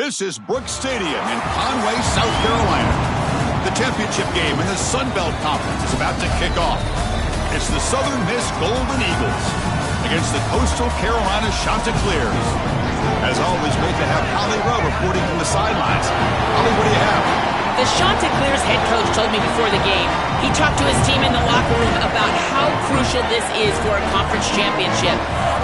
This is Brooks Stadium in Conway, South Carolina. The championship game in the Sun Belt Conference is about to kick off. It's the Southern Miss Golden Eagles against the Coastal Carolina Chanticleers. As always, great to have Holly Rowe reporting from the sidelines. Holly, what do you have? The Chanticleers head coach told me before the game, he talked to his team in the locker room about how crucial this is for a conference championship.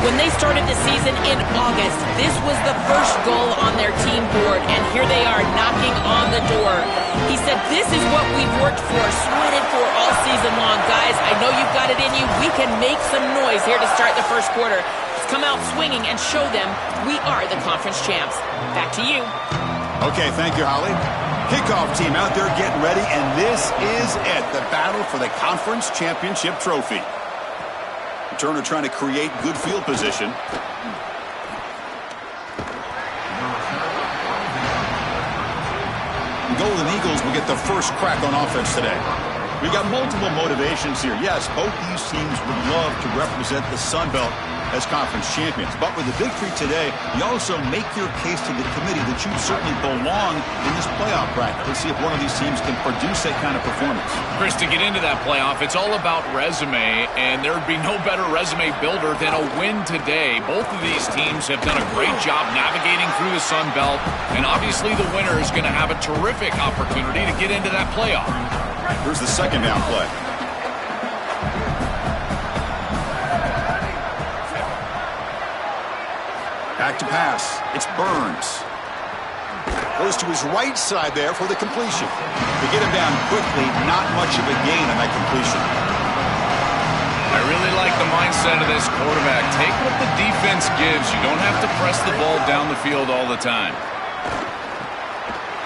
When they started the season in August, this was the first goal on their team board, and here they are knocking on the door. He said, this is what we've worked for, sweated for all season long. Guys, I know you've got it in you. We can make some noise here to start the first quarter. Let's come out swinging and show them we are the conference champs. Back to you. Okay, thank you, Holly. Kickoff team out there getting ready, and this is it, the battle for the conference championship trophy. Turner trying to create good field position. Golden Eagles will get the first crack on offense today. We got multiple motivations here. Yes, both these teams would love to represent the Sun Belt as conference champions. But with the victory today, you also make your case to the committee that you certainly belong in this playoff bracket. Let's see if one of these teams can produce that kind of performance. Chris, to get into that playoff, it's all about resume, and there would be no better resume builder than a win today. Both of these teams have done a great job navigating through the Sun Belt, and obviously the winner is going to have a terrific opportunity to get into that playoff. Here's the second down play. Back to pass. It's Burns. Goes to his right side there for the completion. To get him down quickly, not much of a gain on that completion. I really like the mindset of this quarterback. Take what the defense gives. You don't have to press the ball down the field all the time.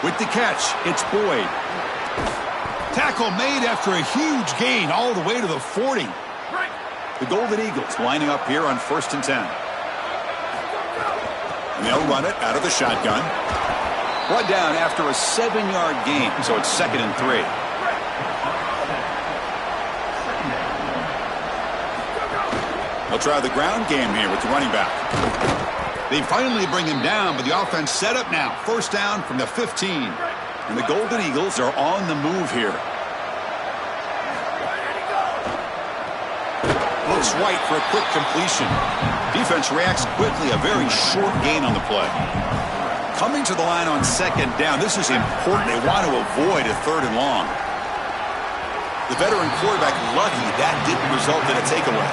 With the catch, it's Boyd. Tackle made after a huge gain all the way to the 40. The Golden Eagles lining up here on 1st and 10. And they'll run it out of the shotgun. Brought down after a 7-yard gain, so it's 2nd and 3. They'll try the ground game here with the running back. They finally bring him down, but the offense set up now. 1st down from the 15. And the Golden Eagles are on the move here. Looks right for a quick completion. Defense reacts quickly, a very short gain on the play. Coming to the line on 2nd down, this is important. They want to avoid a 3rd and long. The veteran quarterback lucky that didn't result in a takeaway.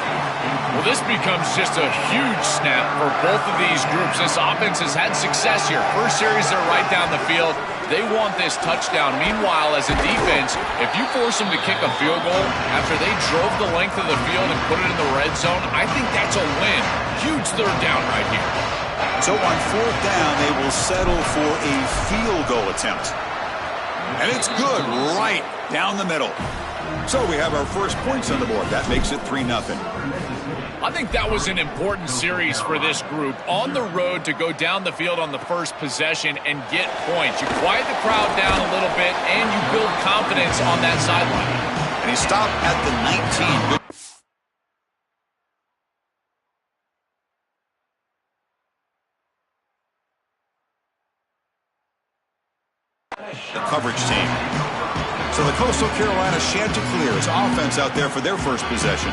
Well, this becomes just a huge snap for both of these groups. This offense has had success here. First series, they're right down the field. They want this touchdown. Meanwhile, as a defense, if you force them to kick a field goal after they drove the length of the field and put it in the red zone, I think that's a win. Huge 3rd down right here. So on 4th down, they will settle for a field goal attempt. And it's good right down the middle. So we have our first points on the board. That makes it 3-0. I think that was an important series for this group. On the road to go down the field on the first possession and get points. You quiet the crowd down a little bit, and you build confidence on that sideline. And he stopped at the 19. Good. The coverage team. So the Coastal Carolina Chanticleers offense out there for their first possession.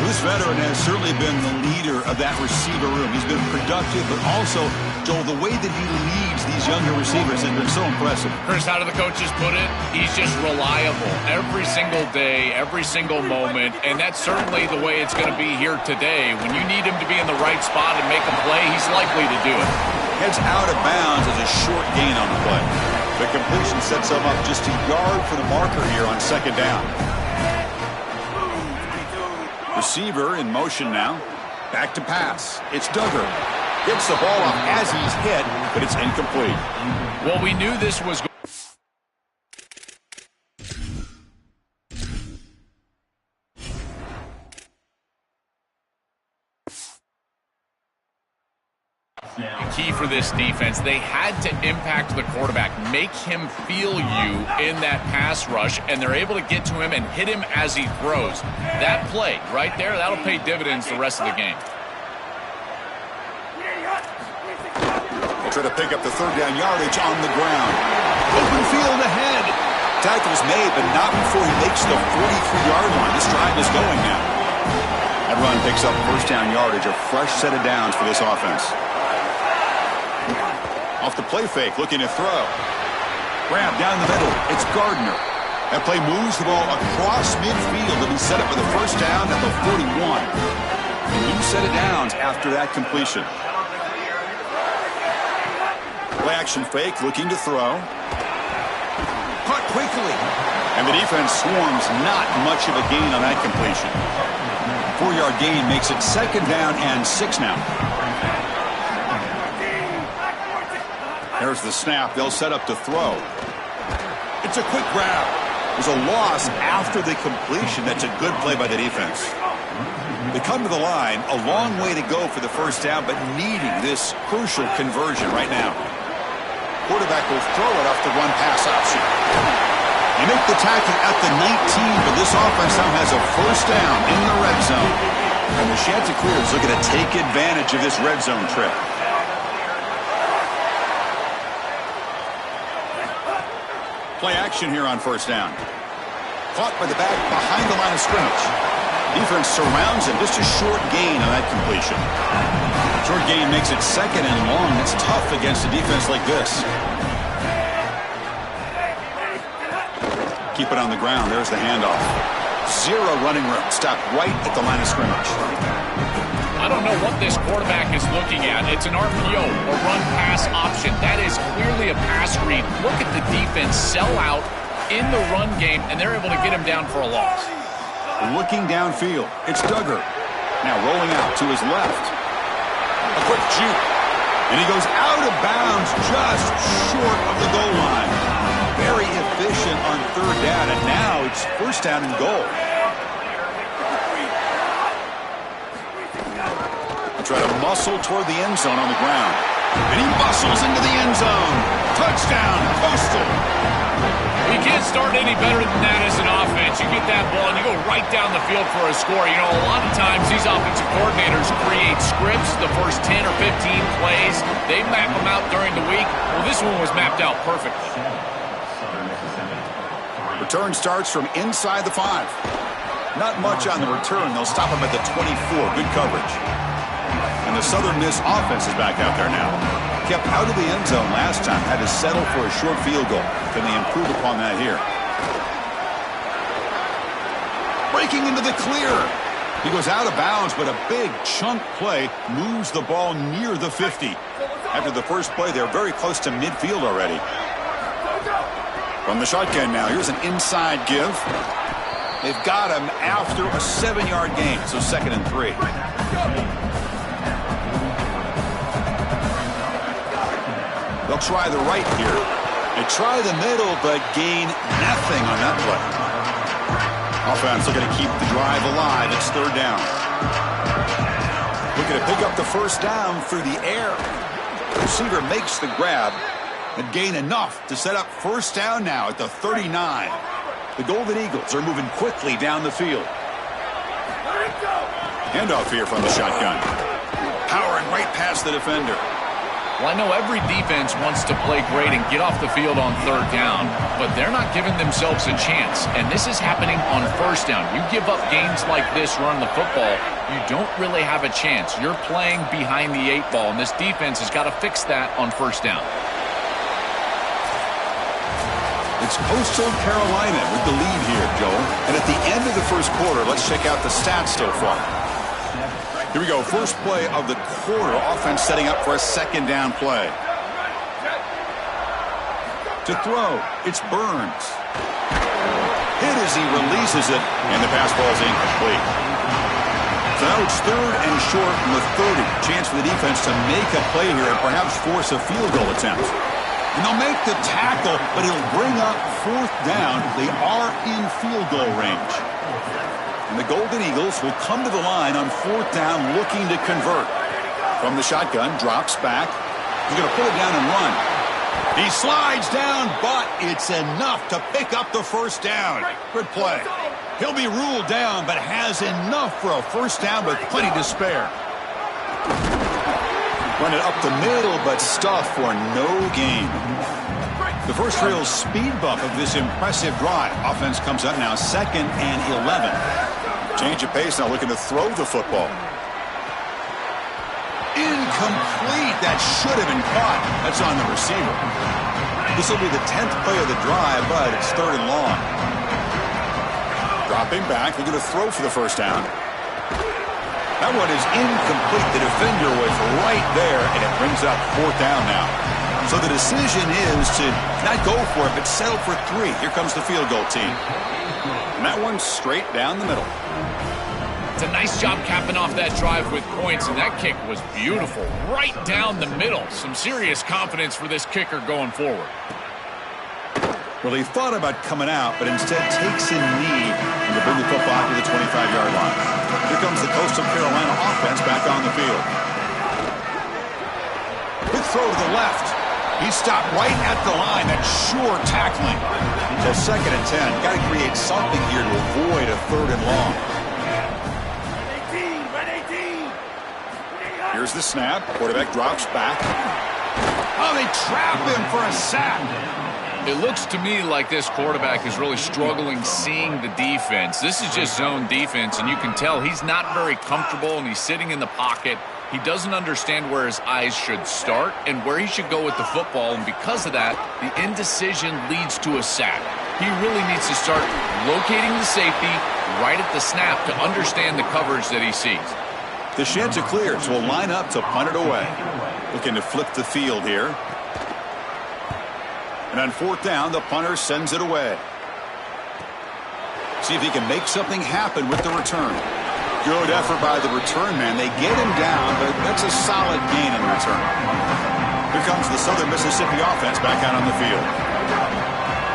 This veteran has certainly been the leader of that receiver room. He's been productive, but also, Joel, the way that he leads these younger receivers has been so impressive. Chris, how do the coaches put it? He's just reliable every single day, every single moment, and that's certainly the way it's going to be here today. When you need him to be in the right spot and make a play, he's likely to do it. Heads out of bounds as a short gain on the play. The completion sets him up just a yard for the marker here on 2nd down. Receiver in motion now. Back to pass. It's Duggar. Gets the ball off as he's hit, but it's incomplete. Well, we knew this was going. Key for this defense, they had to impact the quarterback, make him feel you in that pass rush, and they're able to get to him and hit him as he throws. That play right there, that'll pay dividends the rest of the game. Try to pick up the third down yardage on the ground. Open field ahead. Tackle's made, but not before he makes the 43-yard line. This drive is going now. That run picks up first down yardage, a fresh set of downs for this offense. Off the play fake, looking to throw. Grab down the middle. It's Gardner. That play moves the ball across midfield to be set up for the first down at the 41. A new set of downs after that completion. Play action fake, looking to throw. Caught quickly. And the defense swarms, not much of a gain on that completion. 4-yard gain makes it second down and 6 now. There's the snap. They'll set up to throw. It's a quick grab. There's a loss after the completion. That's a good play by the defense. They come to the line, a long way to go for the first down, but needing this crucial conversion right now. Quarterback will throw it off the run-pass option. They make the tackle at the 19, but this offense now has a first down in the red zone. And the Chanticleers looking to take advantage of this red zone trip. Play action here on first down. Caught by the back behind the line of scrimmage. Defense surrounds him. Just a short gain on that completion. Short gain makes it second and long. It's tough against a defense like this. Keep it on the ground. There's the handoff. Zero running room. Stop right at the line of scrimmage. I don't know what this quarterback is looking at. It's an RPO, a run-pass option. That is clearly a pass read. Look at the defense sell out in the run game, and they're able to get him down for a loss. Looking downfield. It's Duggar. Now rolling out to his left. A quick juke. And he goes out of bounds just short of the goal line. Very efficient on third down, and now it's first down and goal. Try to muscle toward the end zone on the ground. And he muscles into the end zone. Touchdown, Coastal. You can't start any better than that as an offense. You get that ball and you go right down the field for a score. You know, a lot of times these offensive coordinators create scripts, the first 10 or 15 plays. They map them out during the week. Well, this one was mapped out perfectly. Return starts from inside the 5. Not much on the return. They'll stop him at the 24. Good coverage. And the Southern Miss offense is back out there now. Kept out of the end zone last time. Had to settle for a short field goal. Can they improve upon that here? Breaking into the clear. He goes out of bounds, but a big chunk play moves the ball near the 50. After the first play, they're very close to midfield already. From the shotgun now, here's an inside give. They've got him after a 7-yard gain, so 2nd and 3. They'll try the right here. They try the middle, but gain nothing on that play. Offense looking to keep the drive alive. It's third down. Looking to pick up the first down through the air. The receiver makes the grab and gain enough to set up first down now at the 39. The Golden Eagles are moving quickly down the field. Handoff here from the shotgun. Powering right past the defender. Well, I know every defense wants to play great and get off the field on third down, but they're not giving themselves a chance, and this is happening on first down. You give up gains like this running the football, you don't really have a chance. You're playing behind the 8 ball, and this defense has got to fix that on first down. It's Coastal Carolina with the lead here, Joel. And at the end of the first quarter, let's check out the stats so far. Here we go. First play of the quarter. Offense setting up for a second down play. To throw, it's Burns. Hit as he releases it, and the pass ball is incomplete. So now it's third and short from the 30. Chance for the defense to make a play here and perhaps force a field goal attempt. And they'll make the tackle, but it'll bring up fourth down. They are in field goal range. And the Golden Eagles will come to the line on fourth down looking to convert. From the shotgun, drops back. He's going to pull it down and run. He slides down, but it's enough to pick up the first down. Good play. He'll be ruled down, but has enough for a first down with plenty to spare. Run it up the middle, but stuffed for no gain. The first real speed bump of this impressive drive. Offense comes up now 2nd and 11. Change of pace now, looking to throw the football. Incomplete. That should have been caught. That's on the receiver. This will be the 10th play of the drive, but it's 3rd and long. Dropping back, looking to throw for the first down. That one is incomplete. The defender was right there, and it brings up 4th down now. So the decision is to not go for it, but settle for 3. Here comes the field goal team. And that one's straight down the middle. It's a nice job capping off that drive with points, and that kick was beautiful. Right down the middle. Some serious confidence for this kicker going forward. Well, he thought about coming out, but instead takes a knee and to bring the football to the 25-yard line. Here comes the Coastal Carolina offense back on the field. Quick throw to the left. He stopped right at the line. That's sure tackling. So 2nd and 10. Got to create something here to avoid a 3rd and long. Here's the snap. Quarterback drops back. Oh, they trap him for a sack. It looks to me like this quarterback is really struggling seeing the defense. This is just zone defense, and you can tell he's not very comfortable, and he's sitting in the pocket. He doesn't understand where his eyes should start and where he should go with the football, and because of that, the indecision leads to a sack. He really needs to start locating the safety right at the snap to understand the coverage that he sees. The sheds are clear, so we'll line up to punt it away. Looking to flip the field here. And on 4th down, the punter sends it away. See if he can make something happen with the return. Good effort by the return man. They get him down, but that's a solid gain in return. Here comes the Southern Mississippi offense back out on the field.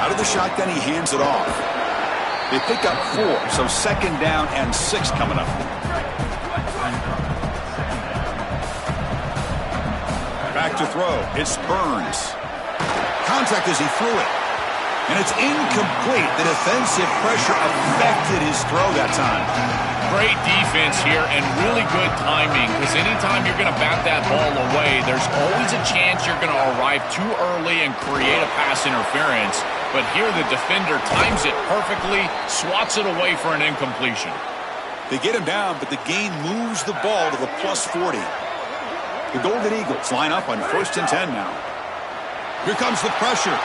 Out of the shotgun, he hands it off. They pick up 4, so 2nd down and 6 coming up. Back to throw. It's Burns. Contact as he threw it. And it's incomplete. The defensive pressure affected his throw that time. Great defense here and really good timing, because anytime you're going to bat that ball away, there's always a chance you're going to arrive too early and create a pass interference. But here the defender times it perfectly, swats it away for an incompletion. They get him down, but the gain moves the ball to the +40. The Golden Eagles line up on 1st and 10 now. Here comes the pressure.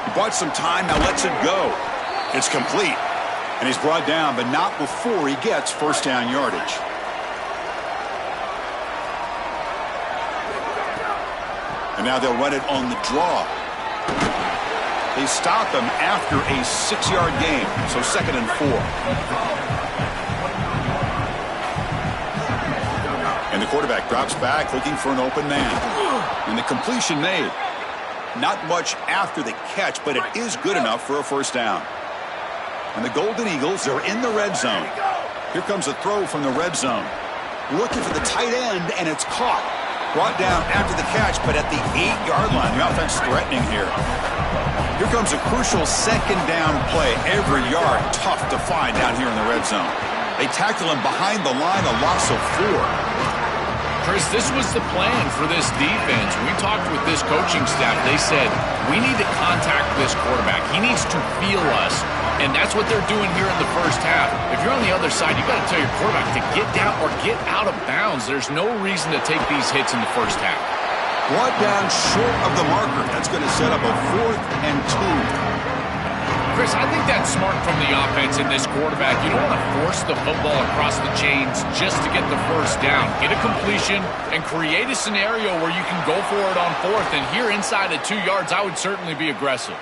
He bought some time, now lets it go. It's complete. And he's brought down, but not before he gets 1st down yardage. And now they'll run it on the draw. They stop him after a 6-yard gain, so 2nd and 4. And the quarterback drops back, looking for an open man. And the completion made. Not much after the catch, but it is good enough for a 1st down. And the Golden Eagles are in the red zone. Here comes a throw from the red zone. Looking for the tight end, and it's caught. Brought down after the catch, but at the 8-yard line. The offense threatening here. Here comes a crucial 2nd down play. Every yard tough to find down here in the red zone. They tackle him behind the line, a loss of 4. Chris, this was the plan for this defense. When we talked with this coaching staff, they said, we need to contact this quarterback. He needs to feel us, and that's what they're doing here in the first half. If you're on the other side, you got to tell your quarterback to get down or get out of bounds. There's no reason to take these hits in the first half. Brought down short of the marker. That's going to set up a 4th and 2. Chris, I think that's smart from the offense in this quarterback. You don't want to force the football across the chains just to get the 1st down. Get a completion and create a scenario where you can go for it on 4th. And here inside of 2 yards, I would certainly be aggressive.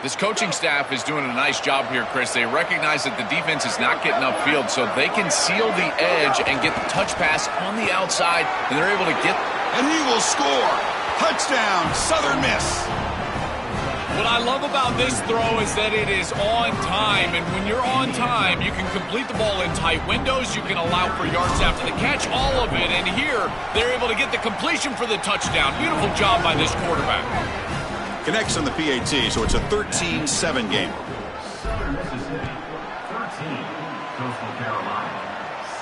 This coaching staff is doing a nice job here, Chris. They recognize that the defense is not getting upfield, so they can seal the edge and get the touch pass on the outside, and they're able to get... And he will score! Touchdown, Southern Miss! What I love about this throw is that it is on time, and when you're on time, you can complete the ball in tight windows, you can allow for yards after the catch, all of it, and here, they're able to get the completion for the touchdown. Beautiful job by this quarterback. Connects on the PAT, so it's a 13-7 game. Southern Mississippi, 13, Coastal Carolina,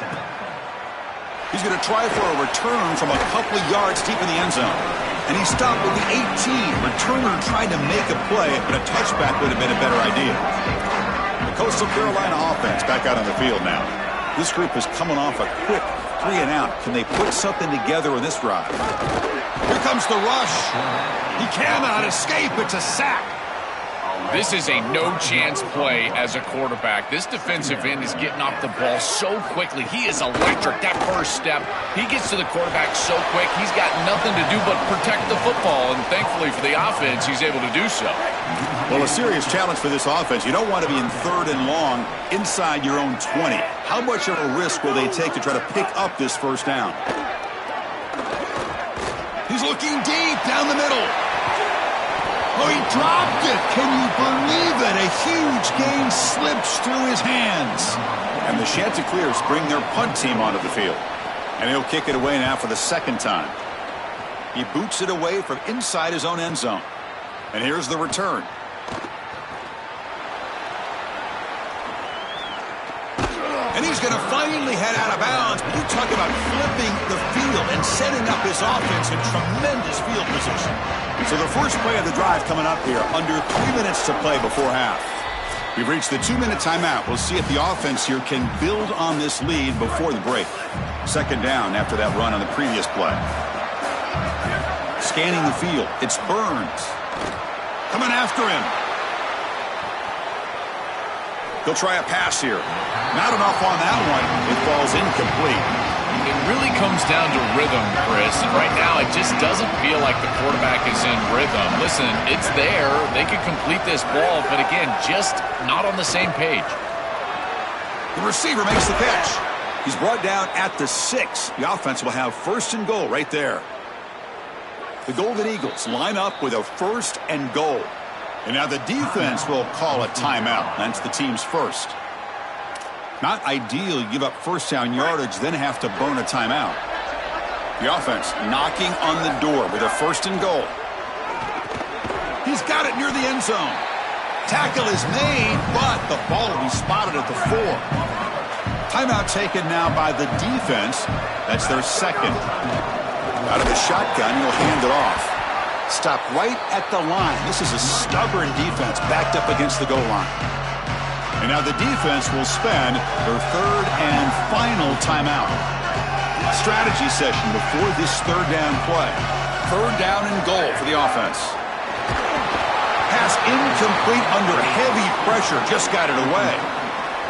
7. He's going to try for a return from a couple of yards deep in the end zone. And he stopped with the 18. Returner tried to make a play, but a touchback would have been a better idea. The Coastal Carolina offense back out on the field now. This group is coming off a quick 3 and out. Can they put something together in this drive? Here comes the rush. He cannot escape. It's a sack. This is a no-chance play as a quarterback. This defensive end is getting off the ball so quickly. He is electric. That first step, he gets to the quarterback so quick, he's got nothing to do but protect the football, and thankfully for the offense, he's able to do so. Well, a serious challenge for this offense. You don't want to be in 3rd and long inside your own 20. How much of a risk will they take to try to pick up this first down? He's looking deep down the middle. Oh, he dropped it. Can you believe it? A huge gain slips through his hands. And the Chanticleers bring their punt team onto the field. And he'll kick it away now for the 2nd time. He boots it away from inside his own end zone. And here's the return. And he's going to finally head out of bounds. But you talk about flipping the field and setting up his offense in tremendous field position. So the first play of the drive coming up here, under 3 minutes to play before half. We've reached the 2-minute timeout. We'll see if the offense here can build on this lead before the break. 2nd down after that run on the previous play. Scanning the field. It's Burns. Coming after him. They'll try a pass here. Not enough on that one. It falls incomplete. It really comes down to rhythm, Chris, and right now it just doesn't feel like the quarterback is in rhythm. Listen, it's there. They could complete this ball, but again, just not on the same page. The receiver makes the catch. He's brought down at the 6. The offense will have 1st and goal right there. The Golden Eagles line up with a 1st and goal. And now the defense will call a timeout. That's the team's first. Not ideal. You give up 1st down yardage, then have to burn a timeout. The offense knocking on the door with a 1st and goal. He's got it near the end zone. Tackle is made, but the ball will be spotted at the 4. Timeout taken now by the defense. That's their 2nd. Out of the shotgun, he'll hand it off. Stop right at the line. This is a stubborn defense backed up against the goal line. And now the defense will spend their 3rd and final timeout. Strategy session before this 3rd down play. 3rd down and goal for the offense. Pass incomplete under heavy pressure. Just got it away.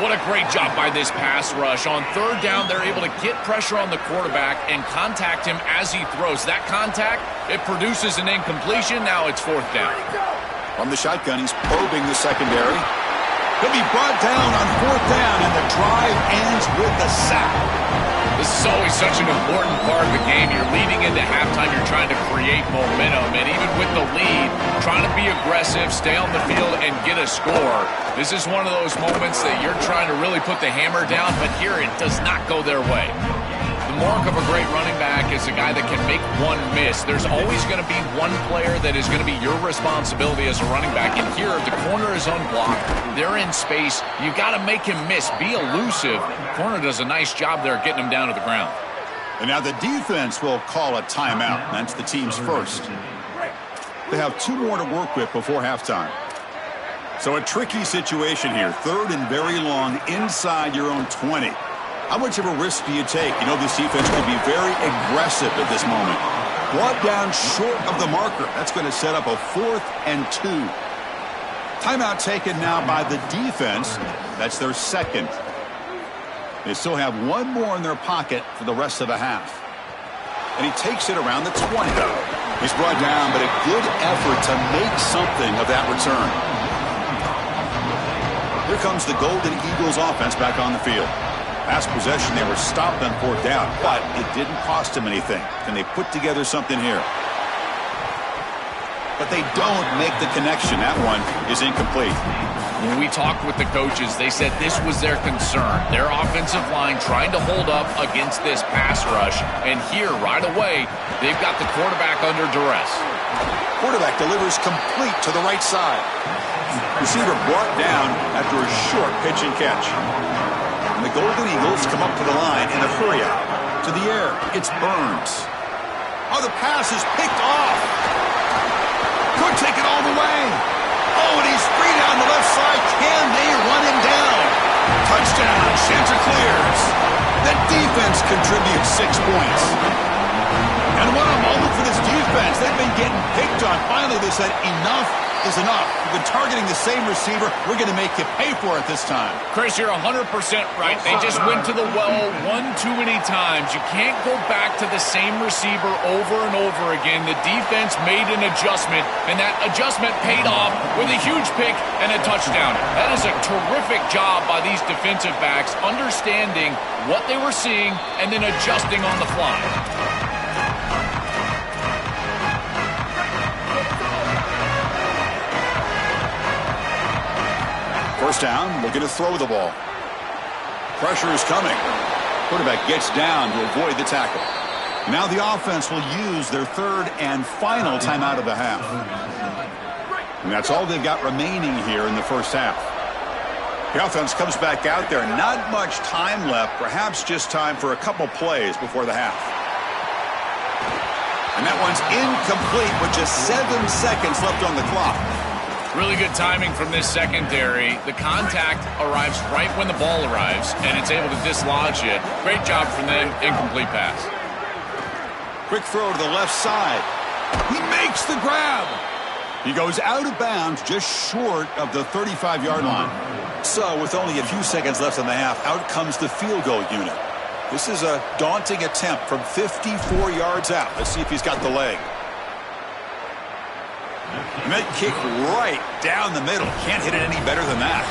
What a great job by this pass rush. On 3rd down, they're able to get pressure on the quarterback and contact him as he throws. That contact, it produces an incompletion. Now it's 4th down. From the shotgun, he's probing the secondary. He'll be brought down on 4th down, and the drive ends with a sack. This is always such an important part of the game. You're leading into halftime. You're trying to create momentum. And even with the lead, trying to be aggressive, stay on the field, and get a score. This is one of those moments that you're trying to really put the hammer down, but here it does not go their way. The mark of a great running back is a guy that can make one miss. There's always going to be one player that is going to be your responsibility as a running back. And here, the corner is unblocked. They're in space. You got to make him miss. Be elusive. Corner does a nice job there getting him down to the ground. And now the defense will call a timeout. That's the team's first. They have 2 more to work with before halftime. So a tricky situation here. 3rd and very long inside your own 20. How much of a risk do you take? You know this defense could be very aggressive at this moment. Brought down short of the marker. That's going to set up a 4th and 2. Timeout taken now by the defense. That's their 2nd. They still have 1 more in their pocket for the rest of the half. And he takes it around the 20. He's brought down, but a good effort to make something of that return. Here comes the Golden Eagles offense back on the field. Last possession, they were stopped on 4th down, but it didn't cost them anything. Can they put together something here? But they don't make the connection. That one is incomplete. When we talked with the coaches, they said this was their concern. Their offensive line trying to hold up against this pass rush. And here, right away, they've got the quarterback under duress. Quarterback delivers complete to the right side. Receiver brought down after a short pitch and catch. And the Golden Eagles come up to the line in a hurry-up. To the air. It's Burns. Oh, the pass is picked off. Could take it all the way. Oh, and he's free down the left side. Can they run him down? Touchdown. Chanticleers. The defense contributes 6 points. And what a moment for this defense. They've been getting picked on. Finally, they said enough is enough. You've been targeting the same receiver. We're going to make you pay for it this time. Chris, you're 100% right. They just went to the well one too many times. You can't go back to the same receiver over and over again. The defense made an adjustment, and that adjustment paid off with a huge pick and a touchdown. That is a terrific job by these defensive backs, understanding what they were seeing and then adjusting on the fly. First down, looking to throw the ball. Pressure is coming. Quarterback gets down to avoid the tackle. Now the offense will use their third and final timeout of the half. And that's all they've got remaining here in the first half. The offense comes back out there. Not much time left. Perhaps just time for a couple plays before the half. And that one's incomplete with just 7 seconds left on the clock. Really good timing from this secondary. The contact arrives right when the ball arrives, and it's able to dislodge it. Great job from them. Incomplete pass. Quick throw to the left side. He makes the grab. He goes out of bounds just short of the 35-yard line. So with only a few seconds left in the half, out comes the field goal unit. This is a daunting attempt from 54 yards out. Let's see if he's got the leg. And that kick right down the middle. Can't hit it any better than that.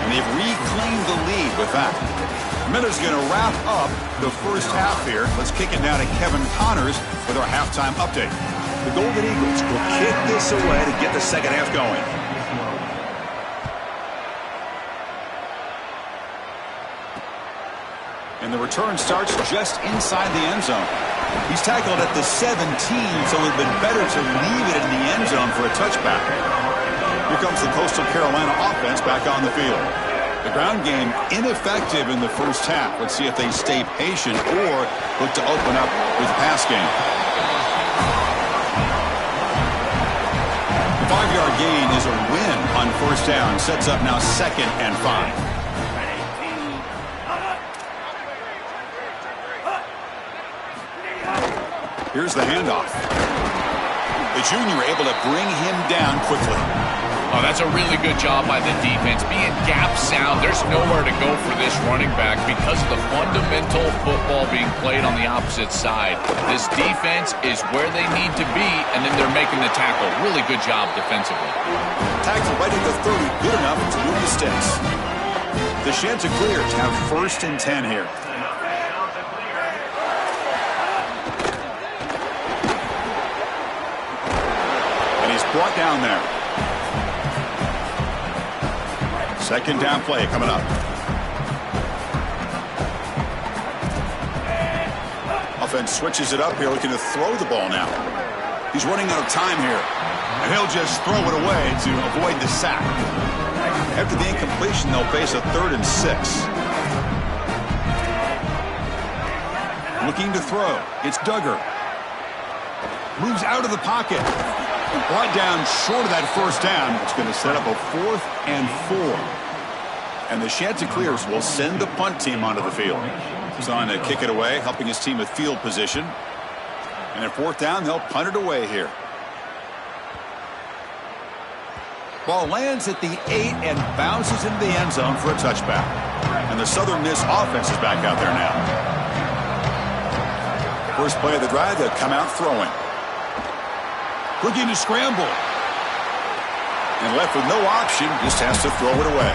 And they've reclaimed the lead with that. Miller's going to wrap up the first half here. Let's kick it now to Kevin Connors with our halftime update. The Golden Eagles will kick this away to get the second half going. And the return starts just inside the end zone. He's tackled at the 17, so it would have been better to leave it in the end zone for a touchback. Here comes the Coastal Carolina offense back on the field. The ground game ineffective in the first half. Let's see if they stay patient or look to open up with the pass game. The 5-yard gain is a win on first down. Sets up now 2nd and 5. Here's the handoff. The junior able to bring him down quickly. Oh, that's a really good job by the defense. Being gap sound, there's nowhere to go for this running back because of the fundamental football being played on the opposite side. This defense is where they need to be, and then they're making the tackle. Really good job defensively. Tackle right at the 30, good enough to move the sticks. The Chanticleers have 1st and 10 here. Brought down there. 2nd down play coming up. Offense switches it up here, looking to throw the ball now. He's running out of time here, and he'll just throw it away to avoid the sack. After the incompletion, they'll face a 3rd and 6. Looking to throw. It's Duggar. Moves out of the pocket. Brought down short of that first down. It's going to set up a 4th and 4. And the Chanticleers will send the punt team onto the field. He's on to kick it away, helping his team with field position. And at 4th down, they'll punt it away here. Ball lands at the 8 and bounces into the end zone for a touchback. And the Southern Miss offense is back out there now. First play of the drive, they'll come out throwing. Looking to scramble. And left with no option, just has to throw it away.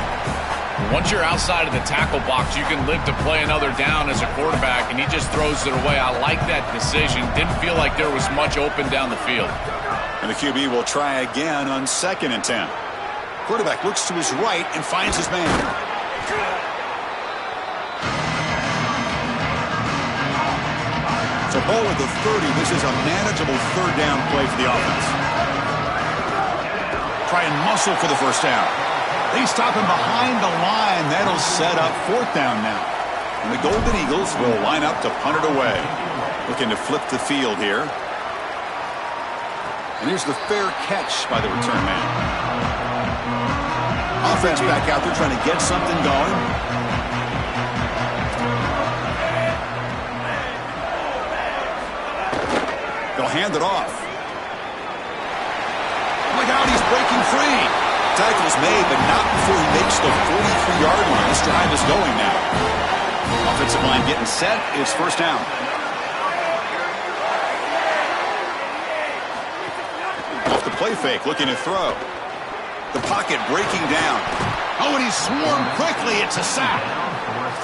Once you're outside of the tackle box, you can live to play another down as a quarterback, and he just throws it away. I like that decision. Didn't feel like there was much open down the field. And the QB will try again on 2nd and 10. Quarterback looks to his right and finds his man. So ball at the 30. This is a manageable 3rd down play for the offense. Try and muscle for the first down. They stop him behind the line. That'll set up 4th down now. And the Golden Eagles will line up to punt it away. Looking to flip the field here. And here's the fair catch by the return man. Offense back out there trying to get something going. They'll hand it off. Look out, he's breaking free. Tackle's made, but not before he makes the 43-yard line. This drive is going now. Offensive line getting set. It's first down. Off the play fake, looking to throw. The pocket breaking down. Oh, and he's swarmed quickly. It's a sack.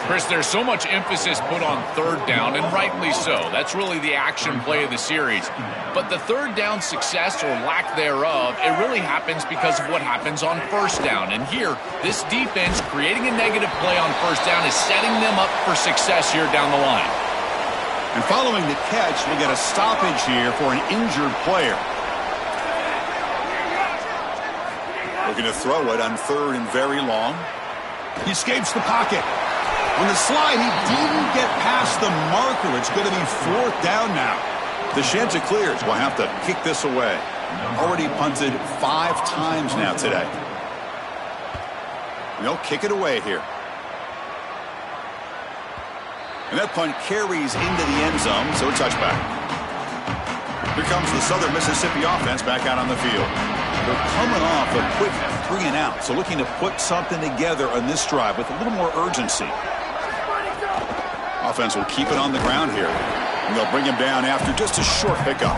Chris, there's so much emphasis put on third down, and rightly so. That's really the action play of the series. But the third down success or lack thereof, it really happens because of what happens on first down. And here, this defense creating a negative play on first down is setting them up for success here down the line. And following the catch, we get a stoppage here for an injured player. Looking to throw it on third and very long. He escapes the pocket. On the slide, he didn't get past the marker. It's going to be fourth down now. The Shanta clears. We'll have to kick this away. Already punted 5 times now today. They'll kick it away here. And that punt carries into the end zone, so a touchback. Here comes the Southern Mississippi offense back out on the field. They're coming off a quick 3 and out, so looking to put something together on this drive with a little more urgency. Offense will keep it on the ground here. And they'll bring him down after just a short pickup.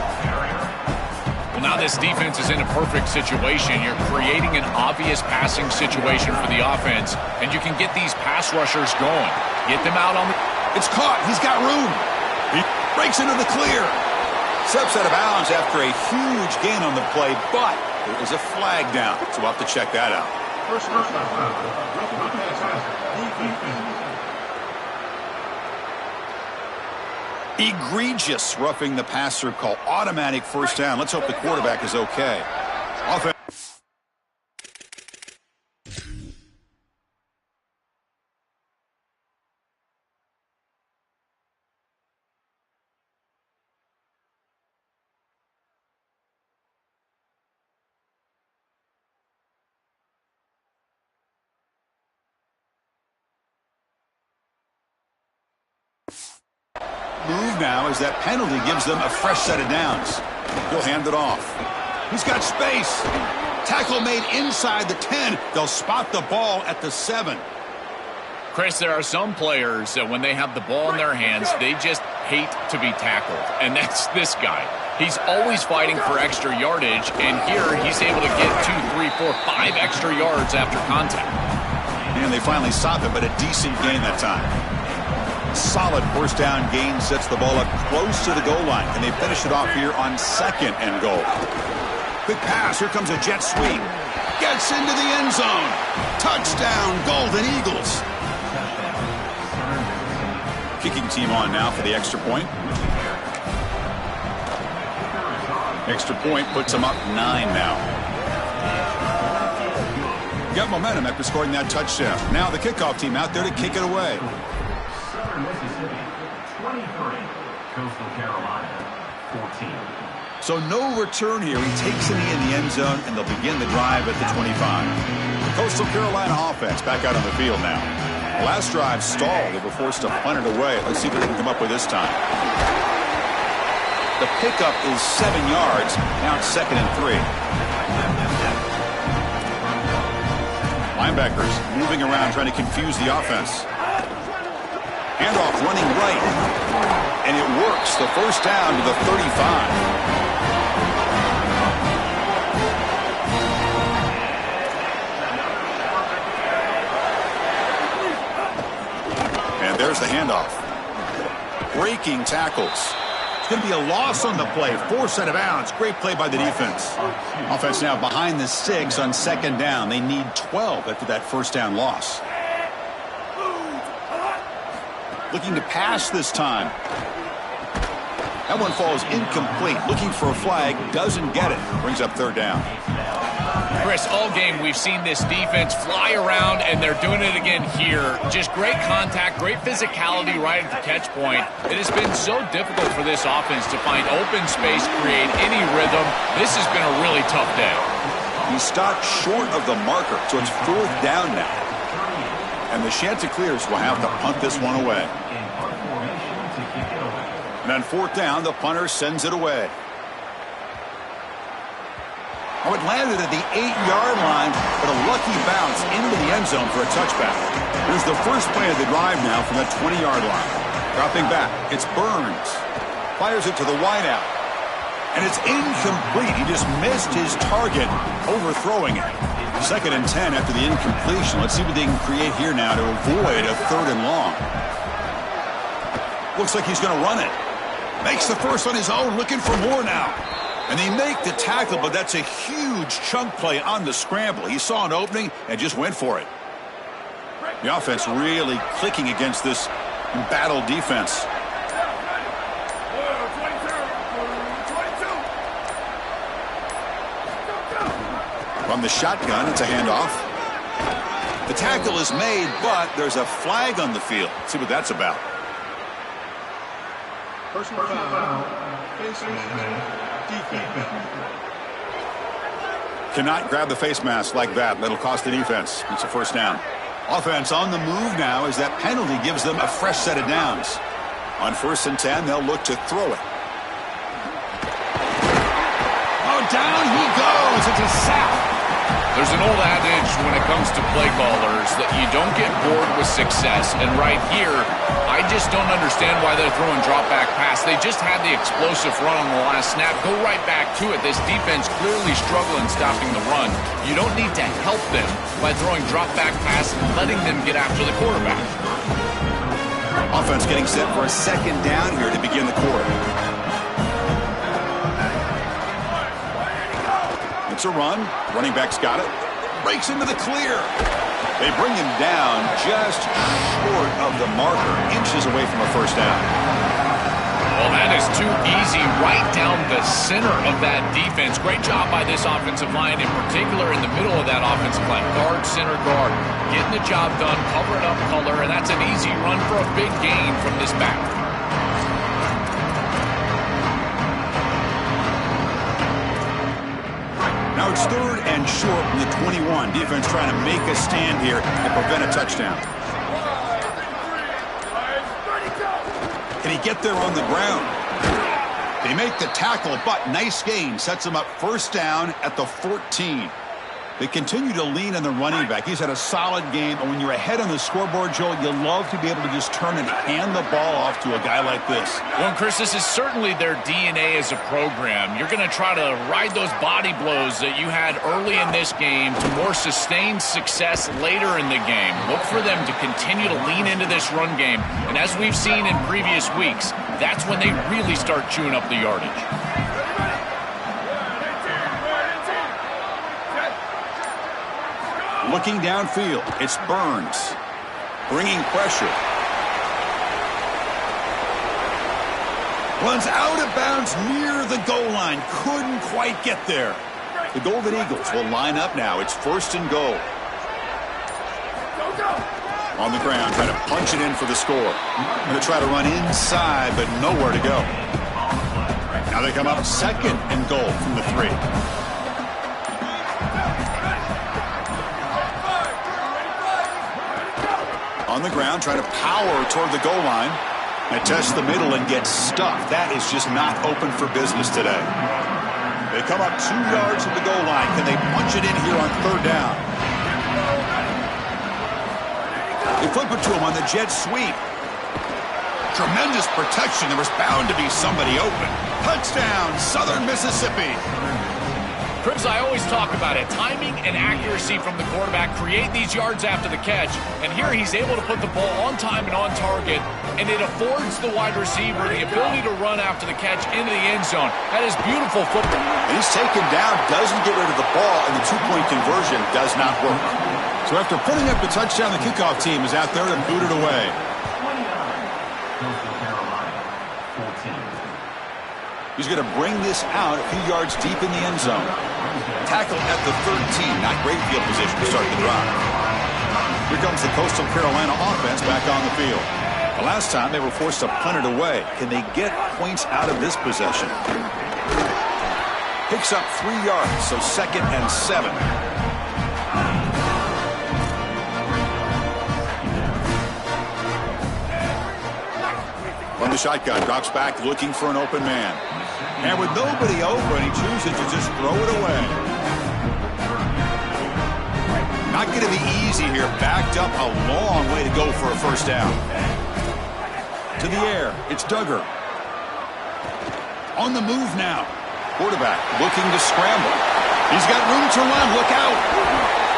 Well, now this defense is in a perfect situation. You're creating an obvious passing situation for the offense, and you can get these pass rushers going. Get them out on the... It's caught. He's got room. He breaks into the clear. Steps out of bounds after a huge gain on the play, but there is a flag down, so we'll have to check that out. Egregious roughing the passer call. Automatic first down. Let's hope the quarterback is okay. Offense. Move now as that penalty gives them a fresh set of downs. He'll hand it off. He's got space. Tackle made inside the 10. They'll spot the ball at the 7. Chris, there are some players that when they have the ball in their hands, they just hate to be tackled. And that's this guy. He's always fighting for extra yardage, and here he's able to get 2, 3, 4, 5 extra yards after contact. And they finally stop it, but a decent gain that time. Solid first down gain sets the ball up close to the goal line. Can they finish it off here on second and goal? Quick pass. Here comes a jet sweep. Gets into the end zone. Touchdown, Golden Eagles. Kicking team on now for the extra point. Extra point puts them up 9 now. Got momentum after scoring that touchdown. Now the kickoff team out there to kick it away. Mississippi, 23, Coastal Carolina, 14. So no return here. He takes a knee in the end zone, and they'll begin the drive at the 25. The Coastal Carolina offense back out on the field now. The last drive stalled. They were forced to punt it away. Let's see what they can come up with this time. The pickup is 7 yards. Now it's 2nd and 3. Linebackers moving around, trying to confuse the offense. Handoff running right. And it works. The first down to the 35. And there's the handoff. Breaking tackles. It's going to be a loss on the play. Forced out of bounds. Great play by the defense. Offense now behind the 6 on 2nd down. They need 12 after that first down loss. Looking to pass this time. That one falls incomplete. Looking for a flag. Doesn't get it. Brings up 3rd down. Chris, all game we've seen this defense fly around, and they're doing it again here. Just great contact, great physicality right at the catch point. It has been so difficult for this offense to find open space, create any rhythm. This has been a really tough day. He stopped short of the marker, so it's 4th down now. And the Chanticleers will have to punt this one away. And on 4th down, the punter sends it away. Oh, it landed at the 8-yard line, but a lucky bounce into the end zone for a touchback. Here's the first play of the drive now from the 20-yard line. Dropping back, it's Burns. Fires it to the wideout. And it's incomplete. He just missed his target, overthrowing it. 2nd and 10 after the incompletion. Let's see what they can create here now to avoid a 3rd and long. Looks like he's going to run it. Makes the first on his own, looking for more now. And they make the tackle, but that's a huge chunk play on the scramble. He saw an opening and just went for it. The offense really clicking against this embattled defense. From the shotgun, it's a handoff. The tackle is made, but there's a flag on the field. Let's see what that's about. Personal foul. Face mask. Cannot grab the face mask like that. That'll cost the defense. It's a 1st down. Offense on the move now as that penalty gives them a fresh set of downs. On 1st and 10, they'll look to throw it. Oh, down he goes. It's a sack. There's an old adage when it comes to play callers that you don't get bored with success. And right here, I just don't understand why they're throwing drop-back pass. They just had the explosive run on the last snap. Go right back to it. This defense clearly struggling stopping the run. You don't need to help them by throwing drop-back pass and letting them get after the quarterback. Offense getting set for a 2nd down here to begin the quarter. It's a run. Running back's got it. Breaks into the clear. They bring him down just short of the marker, inches away from a 1st down. Well, that is too easy right down the center of that defense. Great job by this offensive line, in particular in the middle of that offensive line. Guard, center guard, getting the job done, covering up color, and that's an easy run for a big gain from this back. Now it's 3rd and short from the 21. Defense trying to make a stand here and prevent a touchdown. Can he get there on the ground? They make the tackle, but nice gain. Sets him up 1st down at the 14. They continue to lean on the running back. He's had a solid game, and when you're ahead on the scoreboard, Joel, you love to be able to just turn and hand the ball off to a guy like this. Well, Chris, this is certainly their DNA as a program. You're going to try to ride those body blows that you had early in this game to more sustained success later in the game. Look for them to continue to lean into this run game, and as we've seen in previous weeks, that's when they really start chewing up the yardage. Looking downfield, it's Burns. Bringing pressure. Runs out of bounds near the goal line. Couldn't quite get there. The Golden Eagles will line up now. It's 1st and goal. On the ground, trying to punch it in for the score. Going to try to run inside, but nowhere to go. Now they come up 2nd and goal from the 3. On the ground, trying to power toward the goal line. And test the middle and get stuffed. That is just not open for business today. They come up 2 yards from the goal line. Can they punch it in here on 3rd down? They flip it to him on the jet sweep. Tremendous protection. There was bound to be somebody open. Touchdown, Southern Mississippi. Cribs, I always talk about it. Timing and accuracy from the quarterback create these yards after the catch. And here he's able to put the ball on time and on target. And it affords the wide receiver the ability to run after the catch into the end zone. That is beautiful football. And he's taken down, doesn't get rid of the ball, and the 2-point conversion does not work. So after putting up the touchdown, the kickoff team is out there to boot it away. He's going to bring this out a few yards deep in the end zone. Tackle at the 13. Not great field position to start the drive. Here comes the Coastal Carolina offense back on the field. The last time they were forced to punt it away. Can they get points out of this possession? Picks up 3 yards, so 2nd and 7. From the shotgun, drops back looking for an open man. And with nobody open, he chooses to just throw it away. Not going to be easy here. Backed up a long way to go for a first down. To the air, it's Duggar. On the move now. Quarterback looking to scramble. He's got room to run. Look out.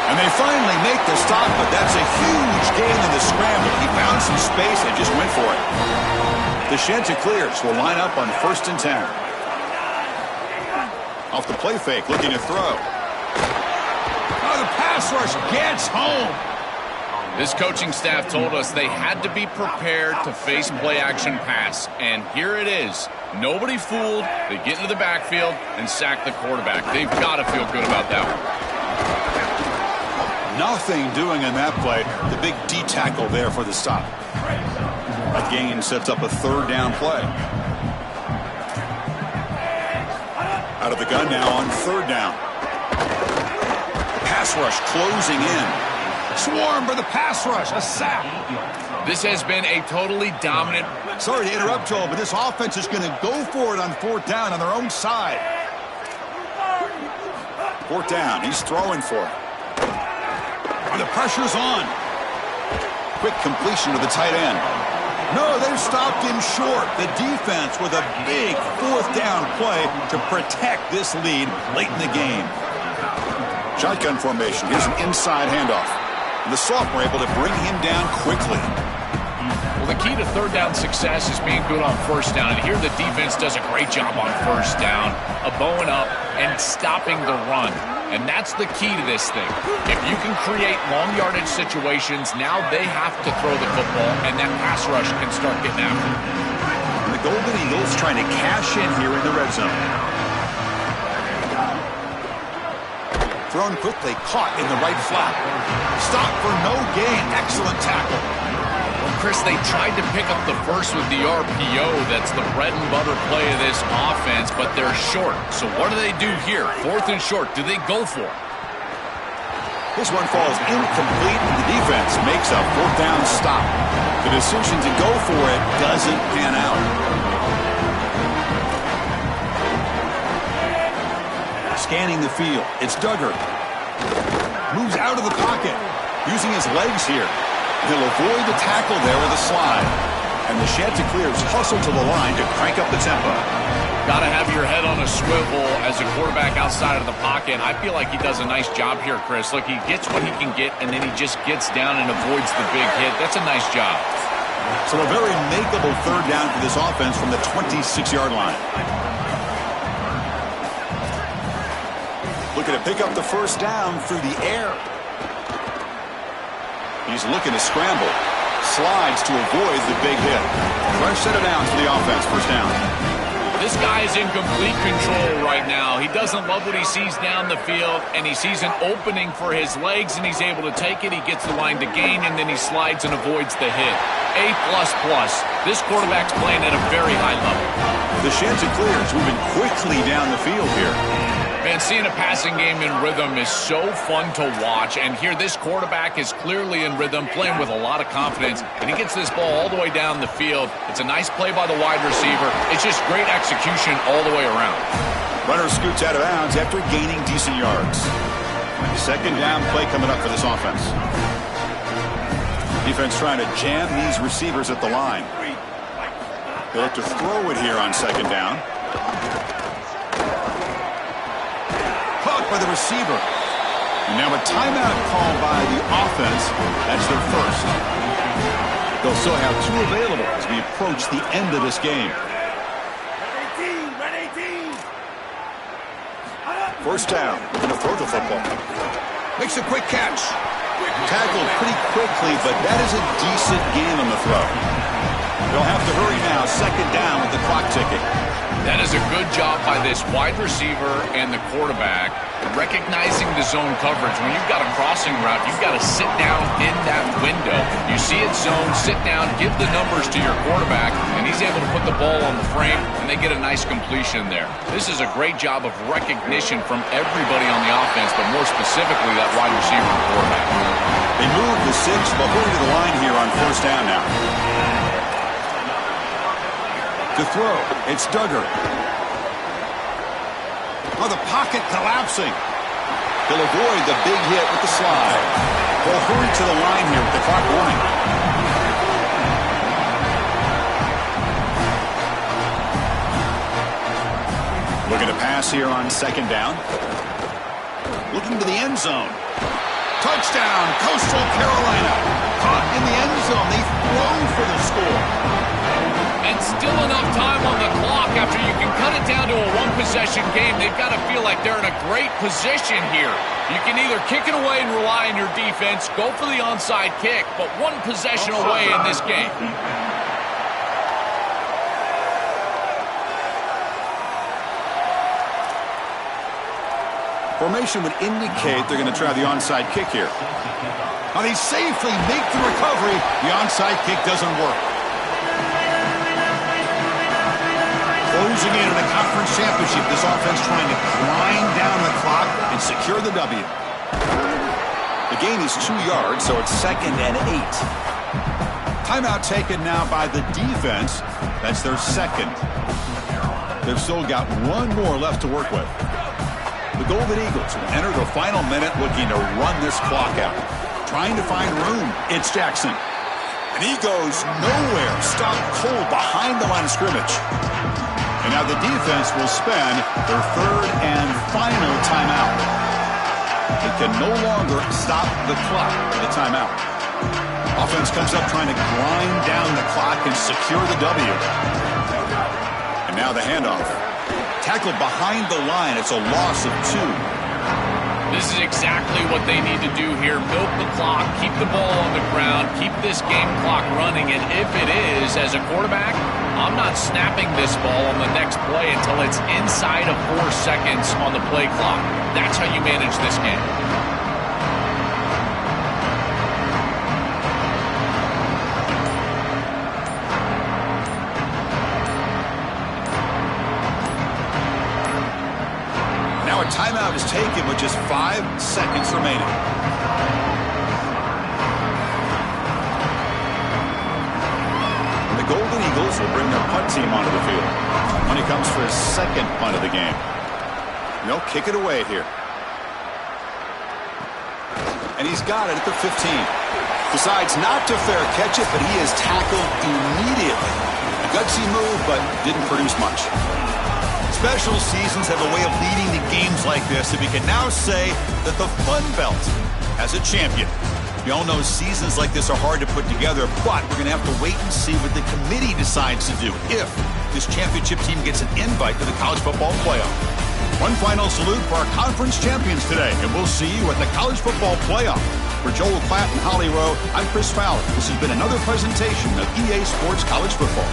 And they finally make the stop, but that's a huge gain in the scramble. He found some space and just went for it. The Chanticleers will line up on 1st and 10. Off the play fake, looking to throw. Oh, the pass rush gets home. This coaching staff told us they had to be prepared to face play-action pass, and here it is. Nobody fooled. They get into the backfield and sack the quarterback. They've got to feel good about that one. Nothing doing in that play. The big D tackle there for the stop. That gain sets up a 3rd down play. Out of the gun now on 3rd down. Pass rush closing in. Swarm for the pass rush. A sack. This has been a totally dominant. Sorry to interrupt, Joel, but this offense is going to go for it on 4th down on their own side. 4th down. He's throwing for it. And the pressure's on. Quick completion to the tight end. No, they've stopped him short. The defense with a big 4th down play to protect this lead late in the game. Shotgun formation. Here's an inside handoff. And the sophomore able to bring him down quickly. Well, the key to 3rd down success is being good on 1st down. And here the defense does a great job on 1st down, bowing up and stopping the run. And that's the key to this thing. If you can create long yardage situations, now they have to throw the football, and that pass rush can start getting after it. And the Golden Eagles trying to cash in here in the red zone. Thrown quickly, caught in the right flat. Stop for no gain. Excellent tackle. Well, Chris, they tried to pick up the first with the RPO. That's the bread and butter play of this offense, but they're short. So what do they do here? 4th and short. Do they go for it? This one falls incomplete, and the defense makes a 4th down stop. The decision to go for it doesn't pan out. Scanning the field. It's Duggar. Moves out of the pocket. Using his legs here. He'll avoid the tackle there with a slide. And the Chanticleers hustle to the line to crank up the tempo. Got to have your head on a swivel as a quarterback outside of the pocket. I feel like he does a nice job here, Chris. Look, he gets what he can get, and then he just gets down and avoids the big hit. That's a nice job. So a very makeable 3rd down for this offense from the 26-yard line. Looking to pick up the 1st down through the air. He's looking to scramble. Slides to avoid the big hit. Fresh set of downs for the offense. 1st down. This guy is in complete control right now. He doesn't love what he sees down the field, and he sees an opening for his legs, and he's able to take it. He gets the line to gain, and then he slides and avoids the hit. A++. This quarterback's playing at a very high level. The Chanticleers moving quickly down the field here. Man, seeing a passing game in rhythm is so fun to watch, and here this quarterback is clearly in rhythm, playing with a lot of confidence, and he gets this ball all the way down the field. It's a nice play by the wide receiver. It's just great execution all the way around. Runner scoots out of bounds after gaining decent yards. 2nd down play coming up for this offense. Defense trying to jam these receivers at the line. They look to throw it here on 2nd down. Caught by the receiver. And now a timeout call by the offense. That's their first. They'll still have 2 available as we approach the end of this game. 1st down. Looking to throw the football. Makes a quick catch. Tackled pretty quickly, but that is a decent gain on the throw. They'll have to hurry now. 2nd down with the clock ticking. That is a good job by this wide receiver and the quarterback recognizing the zone coverage. When you've got a crossing route, you've got to sit down in that window. You see it zone, sit down, give the numbers to your quarterback, and he's able to put the ball on the frame, and they get a nice completion there. This is a great job of recognition from everybody on the offense, but more specifically that wide receiver and quarterback. They move the 6, but going to the line here on first down now. To throw, it's Duggar. Oh, the pocket collapsing. He'll avoid the big hit with the slide. They'll hurry to the line here with the clock running. Looking to pass here on second down. Looking to the end zone. Touchdown, Coastal Carolina. Caught in the end zone. They throw for the score. And still enough time on the clock after you can cut it down to a one-possession game. They've got to feel like they're in a great position here. You can either kick it away and rely on your defense, go for the onside kick, but one possession away in this game. Formation would indicate they're going to try the onside kick here. Now they safely make the recovery. The onside kick doesn't work. Closing in a conference championship, this offense trying to grind down the clock and secure the W. The gain is 2 yards, so it's 2nd and 8. Timeout taken now by the defense. That's their 2nd. They've still got one more left to work with. The Golden Eagles will enter the final minute looking to run this clock out. Trying to find room. It's Jackson. And he goes nowhere. Stopped cold behind the line of scrimmage. And now the defense will spend their 3rd and final timeout. They can no longer stop the clock with a timeout. Offense comes up trying to grind down the clock and secure the W. And now the handoff. Tackled behind the line. It's a loss of 2. This is exactly what they need to do here. Milk the clock, keep the ball on the ground, keep this game clock running, and if it is, as a quarterback, I'm not snapping this ball on the next play until it's inside of 4 seconds on the play clock. That's how you manage this game. Now a timeout is taken with just 5 seconds remaining. The Golden Eagles will bring their punt team onto the field. Money comes for his 2nd punt of the game. They'll kick it away here. And he's got it at the 15. Decides not to fair catch it, but he is tackled immediately. A gutsy move, but didn't produce much. Special seasons have a way of leading to games like this, and we can now say that the Fun Belt has a champion. We all know seasons like this are hard to put together, but we're going to have to wait and see what the committee decides to do if this championship team gets an invite to the college football playoff. One final salute for our conference champions today, and we'll see you at the college football playoff. For Joel Klatt and Holly Rowe, I'm Chris Fowler. This has been another presentation of EA Sports College Football.